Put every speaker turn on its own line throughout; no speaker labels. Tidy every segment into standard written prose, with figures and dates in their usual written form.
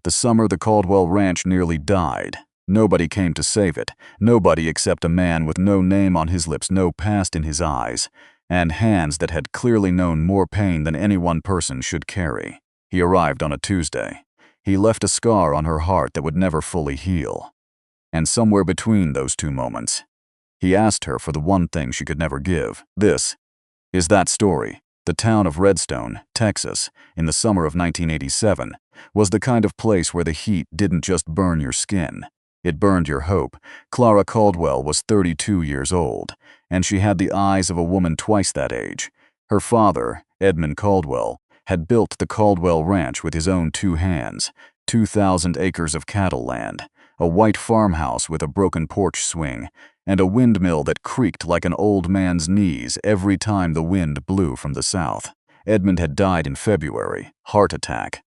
The summer the Caldwell Ranch nearly died. Nobody came to save it. Nobody except a man with no name on his lips, no past in his eyes, and hands that had clearly known more pain than any one person should carry. He arrived on a Tuesday. He left a scar on her heart that would never fully heal. And somewhere between those two moments, he asked her for the one thing she could never give. This is that story. The town of Redstone, Texas, in the summer of 1987, was the kind of place where the heat didn't just burn your skin. It burned your hope. Clara Caldwell was 32 years old, and she had the eyes of a woman twice that age. Her father, Edmund Caldwell, had built the Caldwell Ranch with his own two hands, 2,000 acres of cattle land, a white farmhouse with a broken porch swing, and a windmill that creaked like an old man's knees every time the wind blew from the south. Edmund had died in February, heart attack.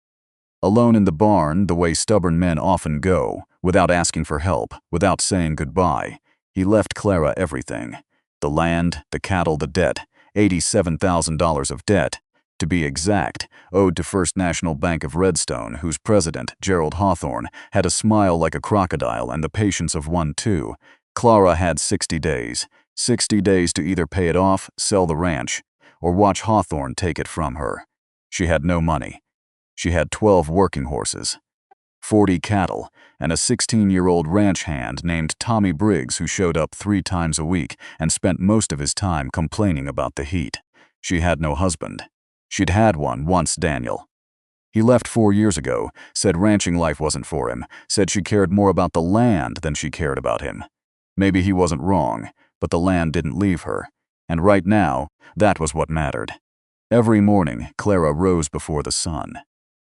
Alone in the barn, the way stubborn men often go, without asking for help, without saying goodbye, he left Clara everything. The land, the cattle, the debt, $87,000 of debt, to be exact, owed to First National Bank of Redstone, whose president, Gerald Hawthorne, had a smile like a crocodile and the patience of one too. Clara had 60 days. 60 days to either pay it off, sell the ranch, or watch Hawthorne take it from her. She had no money. She had 12 working horses, 40 cattle, and a 16-year-old ranch hand named Tommy Briggs who showed up 3 times a week and spent most of his time complaining about the heat. She had no husband. She'd had one once, Daniel. He left 4 years ago, said ranching life wasn't for him, said she cared more about the land than she cared about him. Maybe he wasn't wrong, but the land didn't leave her. And right now, that was what mattered. Every morning, Clara rose before the sun.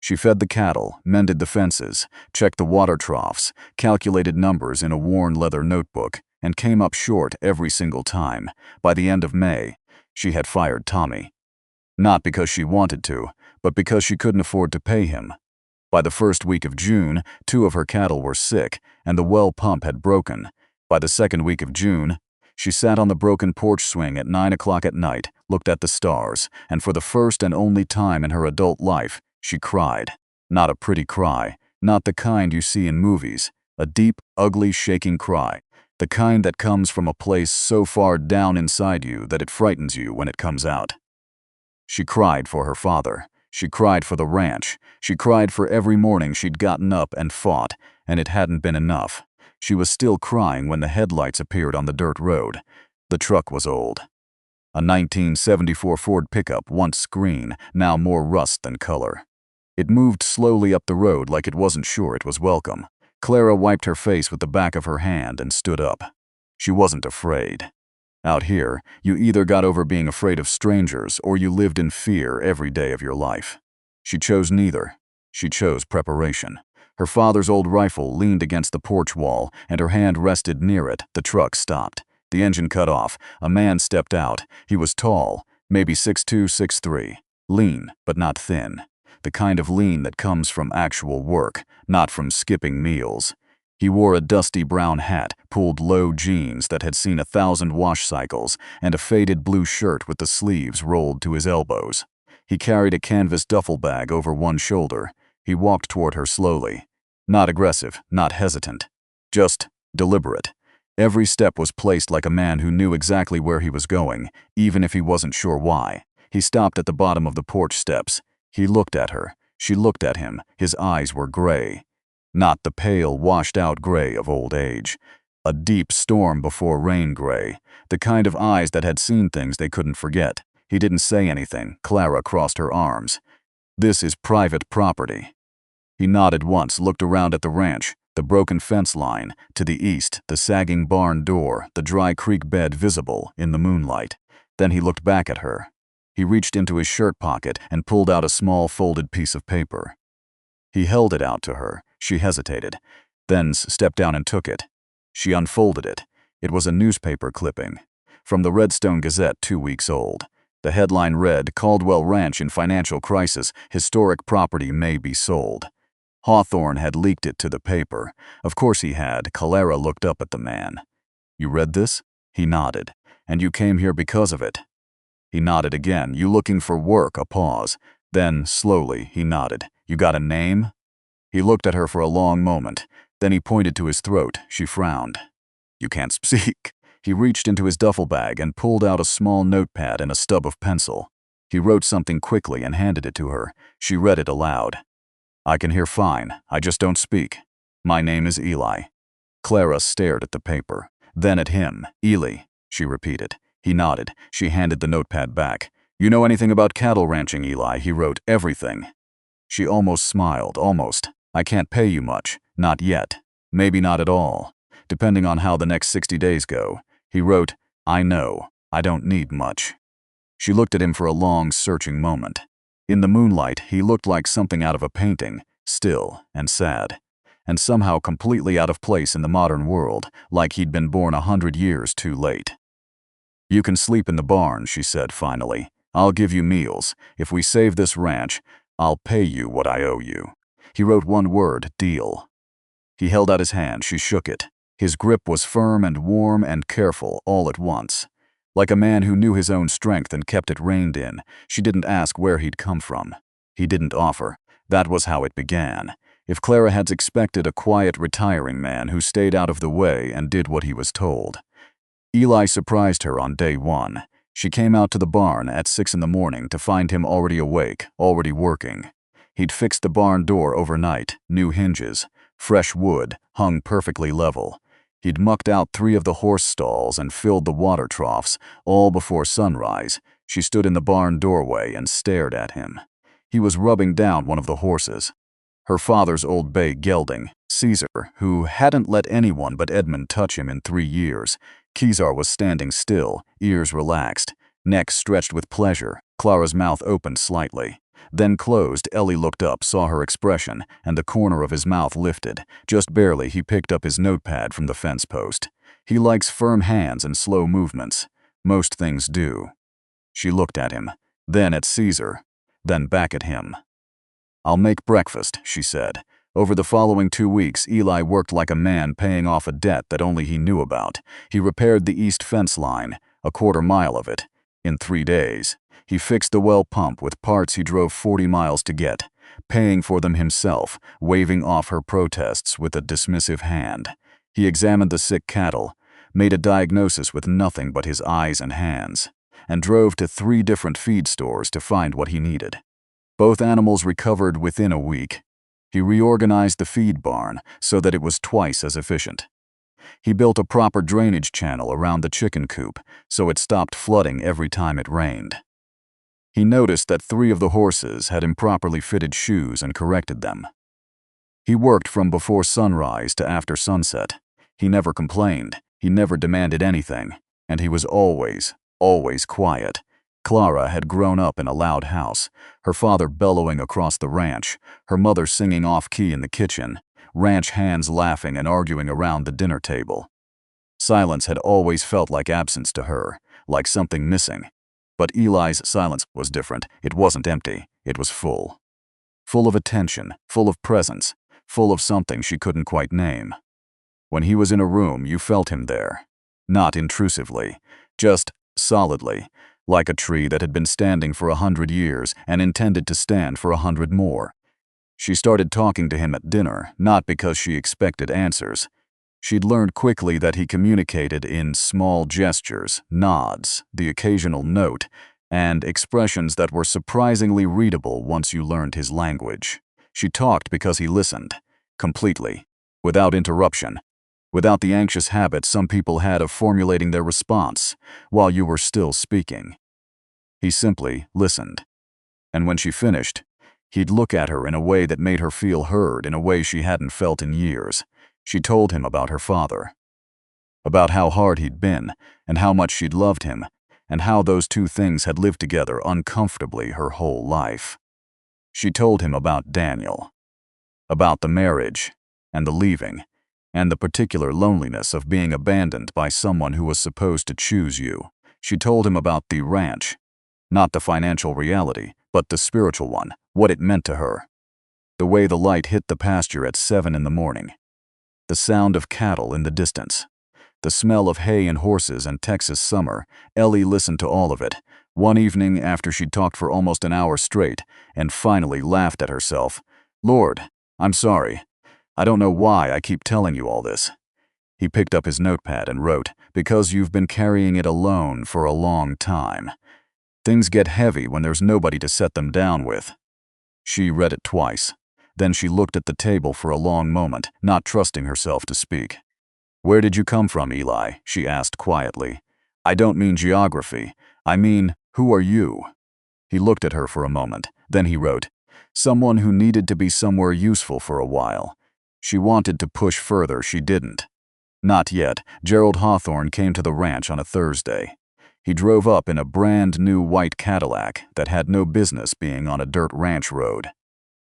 She fed the cattle, mended the fences, checked the water troughs, calculated numbers in a worn leather notebook, and came up short every single time. By the end of May, she had fired Tommy. Not because she wanted to, but because she couldn't afford to pay him. By the first week of June, 2 of her cattle were sick, and the well pump had broken. By the second week of June, she sat on the broken porch swing at 9 o'clock at night, looked at the stars, and for the first and only time in her adult life, she cried. Not a pretty cry, not the kind you see in movies, a deep, ugly, shaking cry, the kind that comes from a place so far down inside you that it frightens you when it comes out. She cried for her father. She cried for the ranch. She cried for every morning she'd gotten up and fought, and it hadn't been enough. She was still crying when the headlights appeared on the dirt road. The truck was old. A 1974 Ford pickup, once green, now more rust than color. It moved slowly up the road like it wasn't sure it was welcome. Clara wiped her face with the back of her hand and stood up. She wasn't afraid. Out here, you either got over being afraid of strangers or you lived in fear every day of your life. She chose neither. She chose preparation. Her father's old rifle leaned against the porch wall, and her hand rested near it. The truck stopped. The engine cut off. A man stepped out. He was tall, maybe 6'2", 6'3", lean, but not thin. The kind of lean that comes from actual work, not from skipping meals. He wore a dusty brown hat, pulled low jeans that had seen 1,000 wash cycles, and a faded blue shirt with the sleeves rolled to his elbows. He carried a canvas duffel bag over one shoulder. He walked toward her slowly. Not aggressive, not hesitant. Just deliberate. Every step was placed like a man who knew exactly where he was going, even if he wasn't sure why. He stopped at the bottom of the porch steps. He looked at her. She looked at him. His eyes were gray. Not the pale, washed-out gray of old age. A deep storm before rain gray. The kind of eyes that had seen things they couldn't forget. He didn't say anything. Clara crossed her arms. This is private property. He nodded once, looked around at the ranch, the broken fence line, to the east, the sagging barn door, the dry creek bed visible in the moonlight. Then he looked back at her. He reached into his shirt pocket and pulled out a small folded piece of paper. He held it out to her. She hesitated, then stepped down and took it. She unfolded it. It was a newspaper clipping. From the Redstone Gazette, 2 weeks old. The headline read, "Caldwell Ranch in financial crisis. Historic property may be sold." Hawthorne had leaked it to the paper. Of course he had. Clara looked up at the man. "You read this?" He nodded. "And you came here because of it?" He nodded again. "You looking for work?" A pause. Then, slowly, he nodded. "You got a name?" He looked at her for a long moment. Then he pointed to his throat. She frowned. You can't speak. He reached into his duffel bag and pulled out a small notepad and a stub of pencil. He wrote something quickly and handed it to her. She read it aloud. I can hear fine. I just don't speak. My name is Eli. Clara stared at the paper, then at him. Eli, she repeated. He nodded. She handed the notepad back. You know anything about cattle ranching, Eli? He wrote. Everything. She almost smiled. Almost. I can't pay you much. Not yet. Maybe not at all. Depending on how the next 60 days go. He wrote, I know. I don't need much. She looked at him for a long, searching moment. In the moonlight, he looked like something out of a painting, still and sad, and somehow completely out of place in the modern world, like he'd been born 100 years too late. You can sleep in the barn, she said finally. I'll give you meals. If we save this ranch, I'll pay you what I owe you. He wrote one word, deal. He held out his hand. She shook it. His grip was firm and warm and careful all at once. Like a man who knew his own strength and kept it reined in. She didn't ask where he'd come from. He didn't offer. That was how it began. If Clara had expected a quiet, retiring man who stayed out of the way and did what he was told. Eli surprised her on day one. She came out to the barn at 6 in the morning to find him already awake, already working. He'd fixed the barn door overnight, new hinges, fresh wood, hung perfectly level. He'd mucked out 3 of the horse stalls and filled the water troughs, all before sunrise. She stood in the barn doorway and stared at him. He was rubbing down one of the horses. Her father's old bay gelding, Caesar, who hadn't let anyone but Edmund touch him in 3 years. Caesar was standing still, ears relaxed, neck stretched with pleasure. Clara's mouth opened slightly. Then closed. Ellie looked up, saw her expression, and the corner of his mouth lifted. Just barely, he picked up his notepad from the fence post. He likes firm hands and slow movements. Most things do. She looked at him, then at Caesar, then back at him. I'll make breakfast, she said. Over the following 2 weeks, Eli worked like a man paying off a debt that only he knew about. He repaired the east fence line, a quarter-mile of it, in 3 days. He fixed the well pump with parts he drove 40 miles to get, paying for them himself, waving off her protests with a dismissive hand. He examined the sick cattle, made a diagnosis with nothing but his eyes and hands, and drove to 3 different feed stores to find what he needed. Both animals recovered within a week. He reorganized the feed barn so that it was twice as efficient. He built a proper drainage channel around the chicken coop so it stopped flooding every time it rained. He noticed that 3 of the horses had improperly fitted shoes and corrected them. He worked from before sunrise to after sunset. He never complained, he never demanded anything, and he was always quiet. Clara had grown up in a loud house, her father bellowing across the ranch, her mother singing off-key in the kitchen, ranch hands laughing and arguing around the dinner table. Silence had always felt like absence to her, like something missing. But Eli's silence was different. It wasn't empty, it was full. Full of attention, full of presence, full of something she couldn't quite name. When he was in a room, you felt him there. Not intrusively, just solidly, like a tree that had been standing for 100 years and intended to stand for 100 more. She started talking to him at dinner, not because she expected answers. She'd learned quickly that he communicated in small gestures, nods, the occasional note, and expressions that were surprisingly readable once you learned his language. She talked because he listened, completely, without interruption, without the anxious habit some people had of formulating their response while you were still speaking. He simply listened. And when she finished, he'd look at her in a way that made her feel heard, in a way she hadn't felt in years. She told him about her father, about how hard he'd been, and how much she'd loved him, and how those 2 things had lived together uncomfortably her whole life. She told him about Daniel, about the marriage, and the leaving, and the particular loneliness of being abandoned by someone who was supposed to choose you. She told him about the ranch, not the financial reality, but the spiritual one, what it meant to her. The way the light hit the pasture at 7 in the morning. The sound of cattle in the distance. The smell of hay and horses and Texas summer. Ellie listened to all of it. One evening after she'd talked for almost an hour straight and finally laughed at herself. Lord, I'm sorry. I don't know why I keep telling you all this." He picked up his notepad and wrote, "Because you've been carrying it alone for a long time. Things get heavy when there's nobody to set them down with." She read it twice. Then she looked at the table for a long moment, not trusting herself to speak. "Where did you come from, Eli?" she asked quietly. "I don't mean geography. I mean, who are you?" He looked at her for a moment. Then he wrote, "Someone who needed to be somewhere useful for a while. She wanted to push further, she didn't." Not yet. Gerald Hawthorne came to the ranch on a Thursday. He drove up in a brand new white Cadillac that had no business being on a dirt ranch road.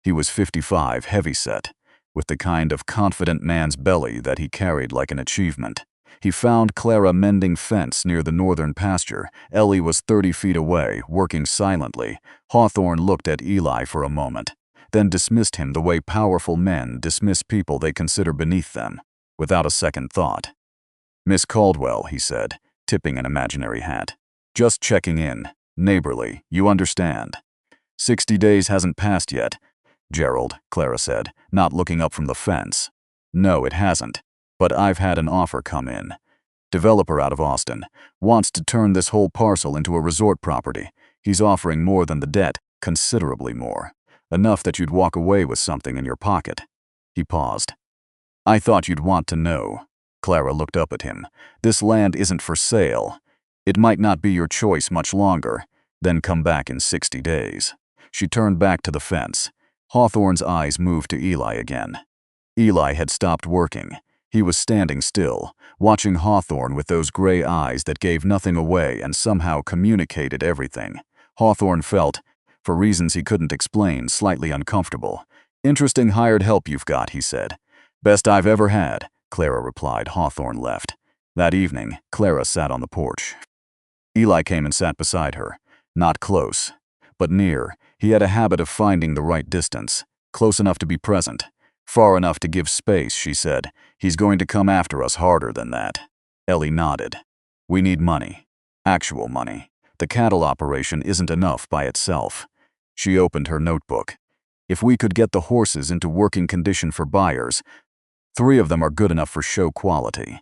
He was 55, heavyset, with the kind of confident man's belly that he carried like an achievement. He found Clara mending fence near the northern pasture. Ellie was 30 feet away, working silently. Hawthorne looked at Eli for a moment, then dismissed him the way powerful men dismiss people they consider beneath them, without a second thought. "Miss Caldwell," he said, tipping an imaginary hat. "Just checking in. Neighborly, you understand." 60 days hasn't passed yet, Gerald, Clara said, not looking up from the fence. "No, it hasn't. But I've had an offer come in. Developer out of Austin. Wants to turn this whole parcel into a resort property. He's offering more than the debt, considerably more. Enough that you'd walk away with something in your pocket." He paused. "I thought you'd want to know." Clara looked up at him. "This land isn't for sale. It might not be your choice much longer. Then come back in 60 days. She turned back to the fence. Hawthorne's eyes moved to Eli again. Eli had stopped working. He was standing still, watching Hawthorne with those gray eyes that gave nothing away and somehow communicated everything. Hawthorne felt, for reasons he couldn't explain, slightly uncomfortable. "Interesting hired help you've got," he said. "Best I've ever had," Clara replied. Hawthorne left. That evening, Clara sat on the porch. Eli came and sat beside her. Not close, but near. He had a habit of finding the right distance, close enough to be present, far enough to give space, she said. "He's going to come after us harder than that." Ellie nodded. "We need money. Actual money. The cattle operation isn't enough by itself." She opened her notebook. "If we could get the horses into working condition for buyers, 3 of them are good enough for show quality.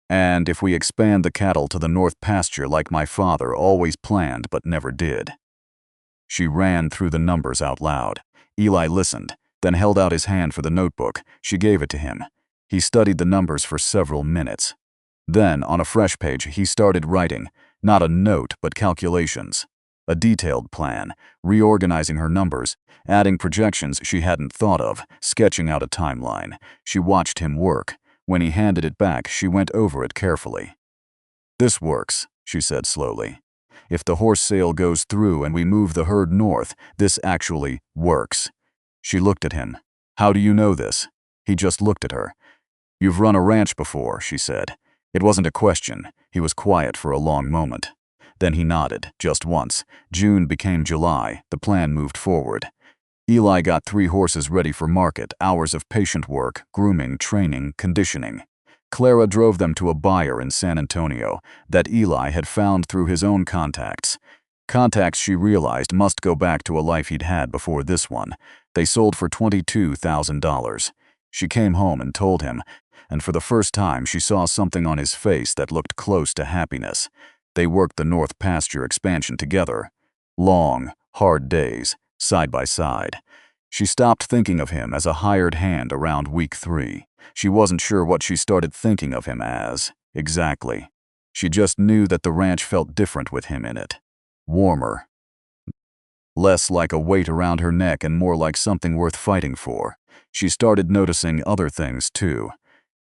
And if we expand the cattle to the north pasture like my father always planned but never did." She ran through the numbers out loud. Eli listened, then held out his hand for the notebook. She gave it to him. He studied the numbers for several minutes. Then, on a fresh page, he started writing, not a note but calculations. A detailed plan, reorganizing her numbers, adding projections she hadn't thought of, sketching out a timeline. She watched him work. When he handed it back, she went over it carefully. "This works," she said slowly. "If the horse sale goes through and we move the herd north, this actually works." She looked at him. "How do you know this?" He just looked at her. "You've run a ranch before," she said. It wasn't a question. He was quiet for a long moment. Then he nodded, just once. June became July. The plan moved forward. Eli got 3 horses ready for market, hours of patient work, grooming, training, conditioning. Clara drove them to a buyer in San Antonio that Eli had found through his own contacts. Contacts she realized must go back to a life he'd had before this one. They sold for $22,000. She came home and told him, and for the first time she saw something on his face that looked close to happiness. They worked the North Pasture expansion together. Long, hard days, side by side. She stopped thinking of him as a hired hand around week 3. She wasn't sure what she started thinking of him as, exactly. She just knew that the ranch felt different with him in it. Warmer. Less like a weight around her neck and more like something worth fighting for. She started noticing other things too.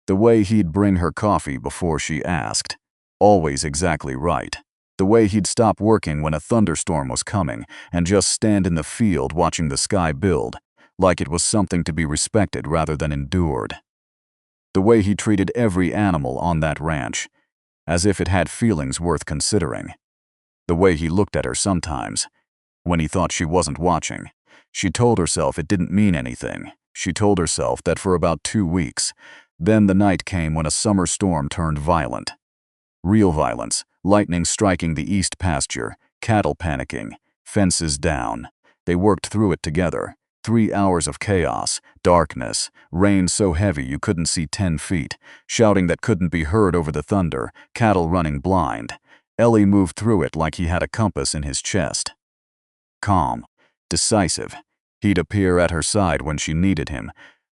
The way he'd bring her coffee before she asked. Always exactly right. The way he'd stop working when a thunderstorm was coming and just stand in the field watching the sky build, like it was something to be respected rather than endured. The way he treated every animal on that ranch, as if it had feelings worth considering. The way he looked at her sometimes, when he thought she wasn't watching. She told herself it didn't mean anything. She told herself that for about 2 weeks. Then the night came when a summer storm turned violent. Real violence, lightning striking the east pasture, cattle panicking, fences down. They worked through it together, 3 hours of chaos, darkness, rain so heavy you couldn't see 10 feet, shouting that couldn't be heard over the thunder, cattle running blind. Ellie moved through it like he had a compass in his chest. Calm, decisive. He'd appear at her side when she needed him,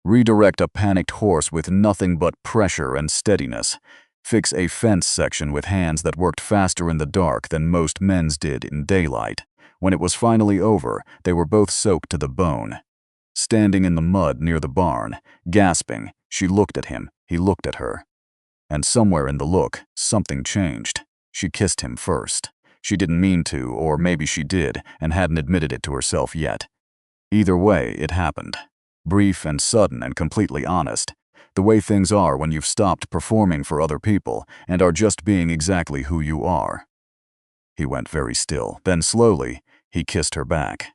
redirect a panicked horse with nothing but pressure and steadiness, fix a fence section with hands that worked faster in the dark than most men's did in daylight. When it was finally over, they were both soaked to the bone. Standing in the mud near the barn, gasping, she looked at him, he looked at her. And somewhere in the look, something changed. She kissed him first. She didn't mean to, or maybe she did, and hadn't admitted it to herself yet. Either way, it happened. Brief and sudden and completely honest. The way things are when you've stopped performing for other people and are just being exactly who you are. He went very still. Then slowly, he kissed her back.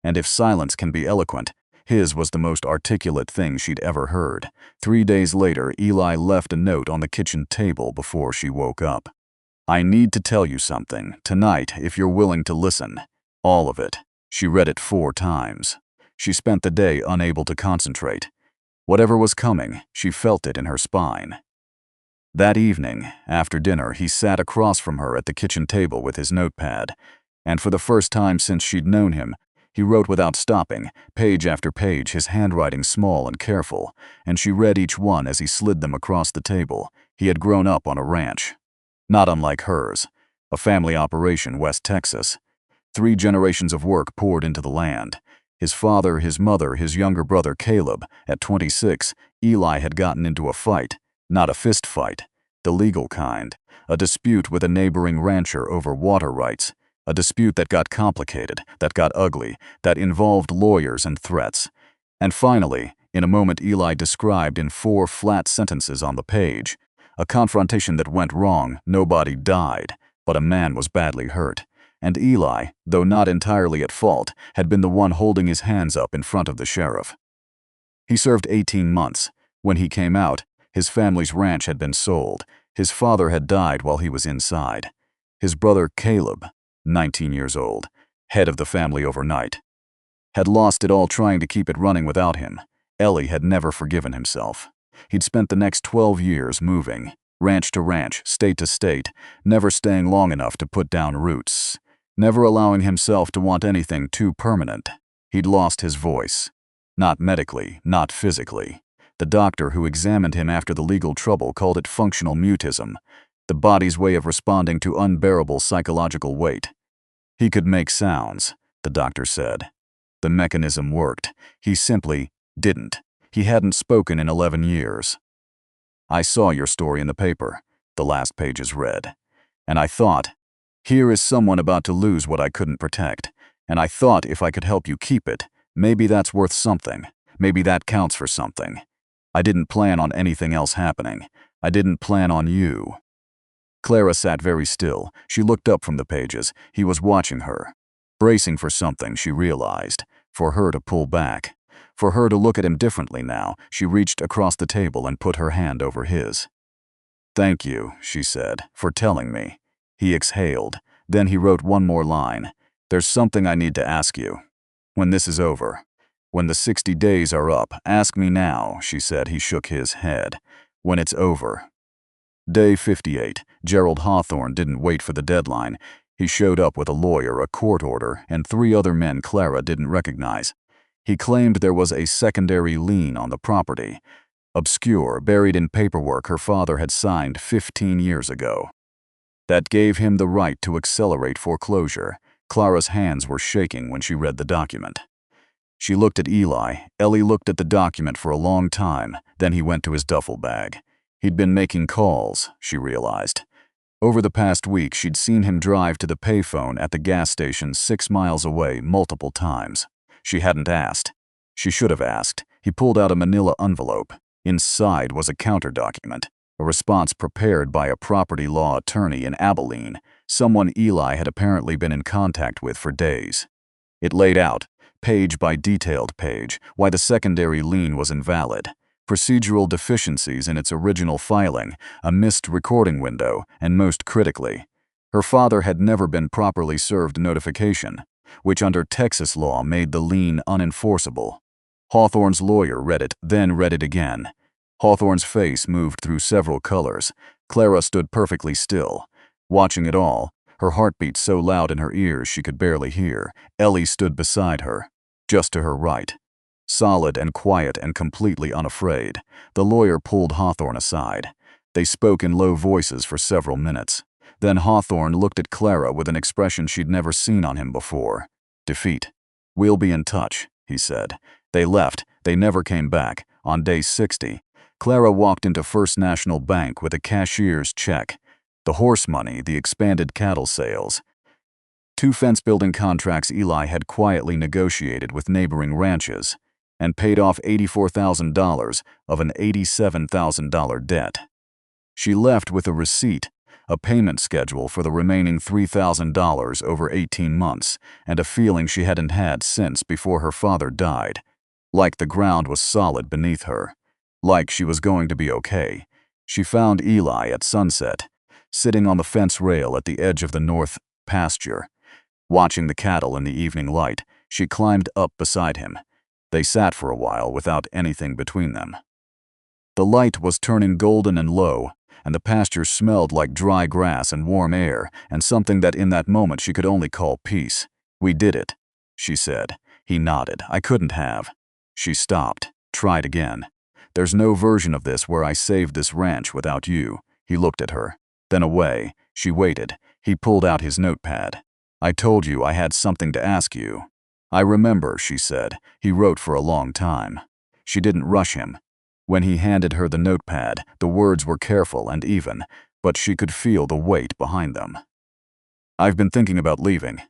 And if silence can be eloquent, his was the most articulate thing she'd ever heard. 3 days later, Eli left a note on the kitchen table before she woke up. I need to tell you something, tonight, if you're willing to listen. All of it. She read it 4 times. She spent the day unable to concentrate. Whatever was coming, she felt it in her spine. That evening, after dinner, he sat across from her at the kitchen table with his notepad, and for the first time since she'd known him, he wrote without stopping, page after page, his handwriting small and careful, and she read each one as he slid them across the table. He had grown up on a ranch. Not unlike hers, a family operation, West Texas. 3 generations of work poured into the land. His father, his mother, his younger brother Caleb. At 26, Eli had gotten into a fight. Not a fist fight, the legal kind. A dispute with a neighboring rancher over water rights. A dispute that got complicated, that got ugly, that involved lawyers and threats. And finally, in a moment Eli described in 4 flat sentences on the page, a confrontation that went wrong. Nobody died, but a man was badly hurt. And Eli, though not entirely at fault, had been the one holding his hands up in front of the sheriff. He served 18 months. When he came out, his family's ranch had been sold. His father had died while he was inside. His brother Caleb, 19 years old, head of the family overnight, had lost it all trying to keep it running without him. Ellie had never forgiven himself. He'd spent the next 12 years moving, ranch to ranch, state to state, never staying long enough to put down roots, never allowing himself to want anything too permanent. He'd lost his voice. Not medically, not physically. The doctor who examined him after the legal trouble called it functional mutism, the body's way of responding to unbearable psychological weight. He could make sounds, the doctor said. The mechanism worked. He simply didn't. He hadn't spoken in 11 years. I saw your story in the paper, the last pages read, and I thought, here is someone about to lose what I couldn't protect, and I thought if I could help you keep it, maybe that's worth something. Maybe that counts for something. I didn't plan on anything else happening. I didn't plan on you. Clara sat very still. She looked up from the pages. He was watching her. Bracing for something, she realized. For her to pull back. For her to look at him differently now. She reached across the table and put her hand over his. Thank you, she said, for telling me. He exhaled. Then he wrote one more line. There's something I need to ask you. When this is over. When the 60 days are up, ask me now, she said. He shook his head. When it's over. Day 58. Gerald Hawthorne didn't wait for the deadline. He showed up with a lawyer, a court order, and 3 other men Clara didn't recognize. He claimed there was a secondary lien on the property. Obscure, buried in paperwork her father had signed 15 years ago. That gave him the right to accelerate foreclosure. Clara's hands were shaking when she read the document. She looked at Eli. Ellie looked at the document for a long time. Then he went to his duffel bag. He'd been making calls, she realized. Over the past week, she'd seen him drive to the payphone at the gas station 6 miles away multiple times. She hadn't asked. She should have asked. He pulled out a manila envelope. Inside was a counter document, a response prepared by a property law attorney in Abilene, someone Eli had apparently been in contact with for days. It laid out, page by detailed page, why the secondary lien was invalid. Procedural deficiencies in its original filing, a missed recording window, and most critically, her father had never been properly served notification. which under Texas law made the lien unenforceable. Hawthorne's lawyer read it, then read it again. Hawthorne's face moved through several colors. Clara stood perfectly still, watching it all, her heartbeat so loud in her ears she could barely hear. Ellie stood beside her, just to her right. Solid and quiet and completely unafraid, the lawyer pulled Hawthorne aside. They spoke in low voices for several minutes. Then Hawthorne looked at Clara with an expression she'd never seen on him before. Defeat. "We'll be in touch," he said. They left. They never came back. On day 60, Clara walked into First National Bank with a cashier's check. The horse money, the expanded cattle sales. 2 fence-building contracts Eli had quietly negotiated with neighboring ranches, and paid off $84,000 of an $87,000 debt. She left with a receipt, a payment schedule for the remaining $3,000 over 18 months, and a feeling she hadn't had since before her father died. Like the ground was solid beneath her. Like she was going to be okay. She found Eli at sunset, sitting on the fence rail at the edge of the north pasture. Watching the cattle in the evening light, she climbed up beside him. They sat for a while without anything between them. The light was turning golden and low, and the pasture smelled like dry grass and warm air, and something that in that moment she could only call peace. "We did it," she said. He nodded. "I couldn't have." She stopped, tried again. "There's no version of this where I saved this ranch without you." He looked at her, then away. She waited. He pulled out his notepad. "I told you I had something to ask you." "I remember," she said. He wrote for a long time. She didn't rush him. When he handed her the notepad, the words were careful and even, but she could feel the weight behind them. "I've been thinking about leaving.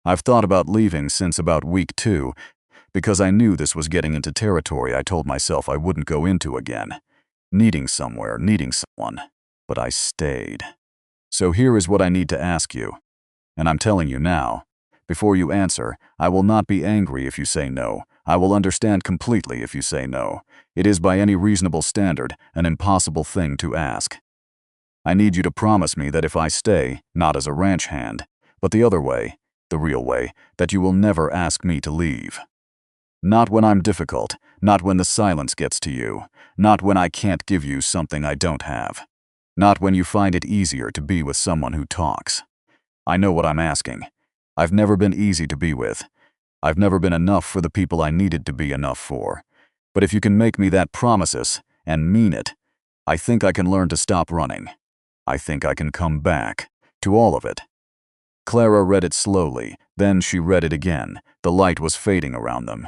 I've thought about leaving since about week 2, because I knew this was getting into territory I told myself I wouldn't go into again. Needing somewhere, needing someone. But I stayed. So here is what I need to ask you. And I'm telling you now. Before you answer, I will not be angry if you say no. I will understand completely if you say no. It is by any reasonable standard an impossible thing to ask. I need you to promise me that if I stay, not as a ranch hand, but the other way, the real way, that you will never ask me to leave. Not when I'm difficult, not when the silence gets to you, not when I can't give you something I don't have, not when you find it easier to be with someone who talks. I know what I'm asking. I've never been easy to be with. I've never been enough for the people I needed to be enough for. But if you can make me that promises, and mean it, I think I can learn to stop running. I think I can come back to all of it." Clara read it slowly, then she read it again. The light was fading around them.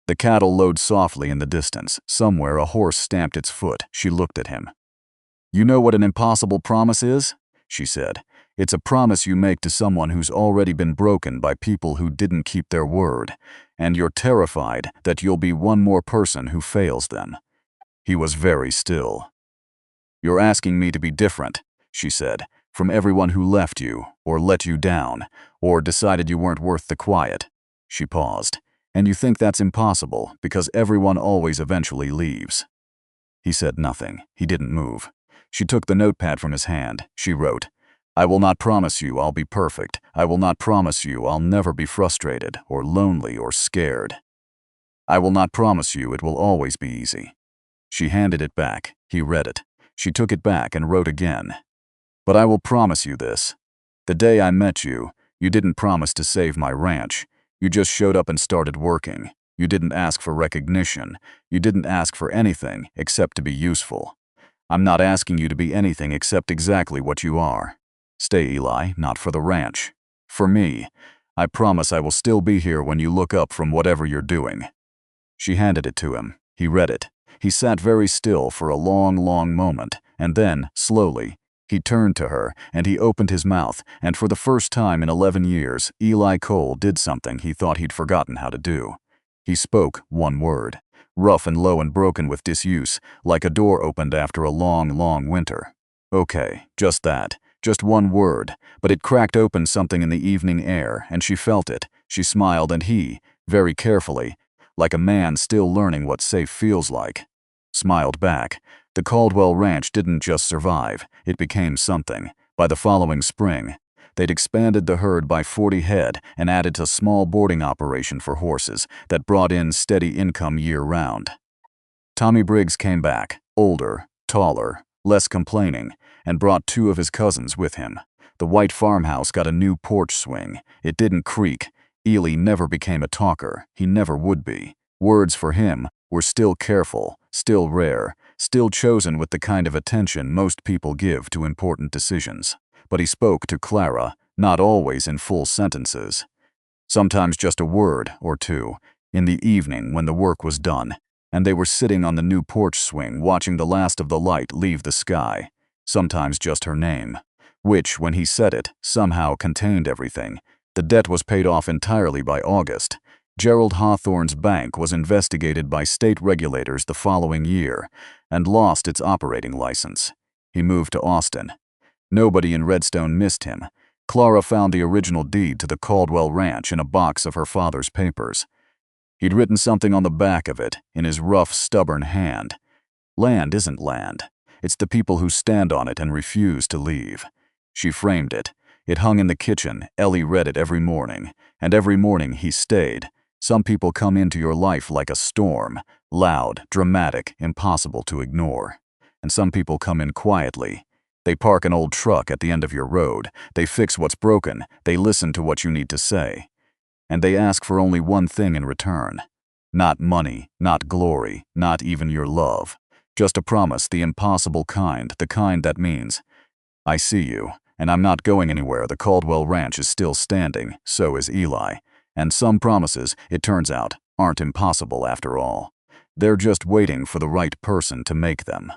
The cattle lowed softly in the distance. Somewhere a horse stamped its foot. She looked at him. "You know what an impossible promise is?" she said. "It's a promise you make to someone who's already been broken by people who didn't keep their word, and you're terrified that you'll be one more person who fails them." He was very still. "You're asking me to be different," she said, "from everyone who left you, or let you down, or decided you weren't worth the quiet." She paused. "And you think that's impossible because everyone always eventually leaves." He said nothing. He didn't move. She took the notepad from his hand. She wrote, "I will not promise you I'll be perfect. I will not promise you I'll never be frustrated, or lonely, or scared. I will not promise you it will always be easy." She handed it back. He read it. She took it back and wrote again. "But I will promise you this. The day I met you, you didn't promise to save my ranch. You just showed up and started working. You didn't ask for recognition. You didn't ask for anything except to be useful. I'm not asking you to be anything except exactly what you are. Stay, Eli, not for the ranch. For me. I promise I will still be here when you look up from whatever you're doing." She handed it to him. He read it. He sat very still for a long, long moment, and then, slowly, he turned to her, and he opened his mouth, and for the first time in 11 years, Eli Cole did something he thought he'd forgotten how to do. He spoke one word, rough and low and broken with disuse, like a door opened after a long, long winter. Okay, just that. Just one word, but it cracked open something in the evening air, and she felt it. She smiled, and he, very carefully, like a man still learning what safe feels like, smiled back. The Caldwell Ranch didn't just survive, it became something. By the following spring, They'd expanded the herd by 40 head and added a small boarding operation for horses that brought in steady income year-round. Tommy Briggs came back, older, taller, less complaining, and brought 2 of his cousins with him. The white farmhouse got a new porch swing. It didn't creak. Ely never became a talker. He never would be. Words for him were still careful, still rare, still chosen with the kind of attention most people give to important decisions. But he spoke to Clara, not always in full sentences. Sometimes just a word or two, in the evening when the work was done, and they were sitting on the new porch swing watching the last of the light leave the sky. Sometimes just her name, which, when he said it, somehow contained everything. The debt was paid off entirely by August. Gerald Hawthorne's bank was investigated by state regulators the following year and lost its operating license. He moved to Austin. Nobody in Redstone missed him. Clara found the original deed to the Caldwell Ranch in a box of her father's papers. He'd written something on the back of it, in his rough, stubborn hand. Land isn't land. It's the people who stand on it and refuse to leave. She framed it. It hung in the kitchen. Ellie read it every morning, and every morning he stayed. Some people come into your life like a storm, loud, dramatic, impossible to ignore. And some people come in quietly. They park an old truck at the end of your road. They fix what's broken. They listen to what you need to say. And they ask for only one thing in return. Not money, not glory, not even your love. Just a promise, the impossible kind, the kind that means, I see you, and I'm not going anywhere. The Caldwell Ranch is still standing, so is Eli. And some promises, it turns out, aren't impossible after all. They're just waiting for the right person to make them.